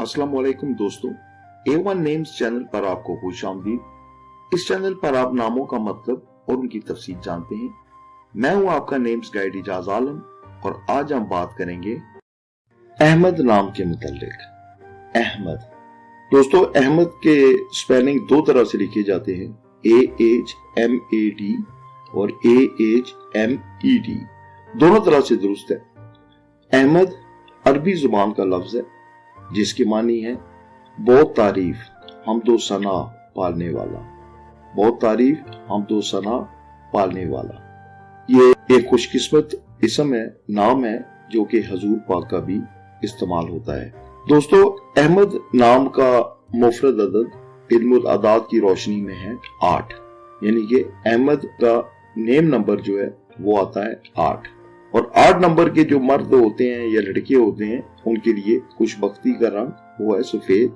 अस्सलाम वालेकुम दोस्तों, A1 नेम्स चैनल पर आपको खुशामदीद। इस चैनल पर आप नामों का मतलब और उनकी तफसील जानते हैं। मैं हूं आपका नेम्स गाइड इजाज आलम और आज हम बात करेंगे अहमद नाम के मुतालिक। अहमद दोस्तों, अहमद के स्पेलिंग दो तरह से लिखे जाते हैं, AHMAD और AHMED। दोनों तरह से दुरुस्त है। अहमद अरबी जुबान का लफ्ज है जिसकी मानी है बहुत तारीफ हमदो सना पालने वाला। बहुत तारीफ हमदो सना पालने वाला ये एक खुशकिस्मत इसम है, नाम है जो कि हजूर पाक का भी इस्तेमाल होता है। दोस्तों, अहमद नाम का मुफरद अदद इल्मुल अदाद की रोशनी में है 8, यानी कि अहमद का नेम नंबर जो है वो आता है 8। और 8 नंबर के जो मर्द होते हैं या लड़के होते हैं उनके लिए खुशबख्ती का रंग वो है सफेद,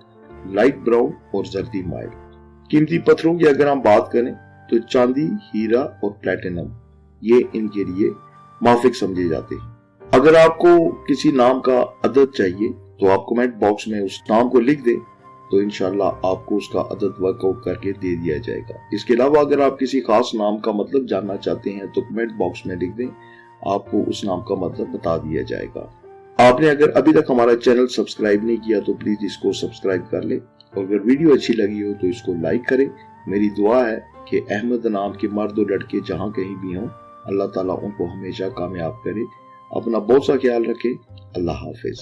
लाइट ब्राउन और जर्दी माइल। कीमती पत्थरों की अगर हम बात करें तो चांदी, हीरा और प्लेटिनम ये इनके लिए माफिक समझे जाते हैं। अगर आपको किसी नाम का अदद चाहिए तो आप कमेंट बॉक्स में उस नाम को लिख दें तो इंशाल्लाह आपको उसका अदद वर्कआउट करके दे दिया जाएगा। इसके अलावा अगर आप किसी खास नाम का मतलब जानना चाहते हैं तो कमेंट बॉक्स में लिख दें, आपको उस नाम का मतलब बता दिया जाएगा। आपने अगर अभी तक हमारा चैनल सब्सक्राइब नहीं किया तो प्लीज इसको सब्सक्राइब कर ले और अगर वीडियो अच्छी लगी हो तो इसको लाइक करें। मेरी दुआ है कि अहमद नाम के मर्द और लड़के जहां कहीं भी हों, अल्लाह ताला उनको हमेशा कामयाब करे। अपना बहुत सा ख्याल रखें। अल्लाह हाफिज।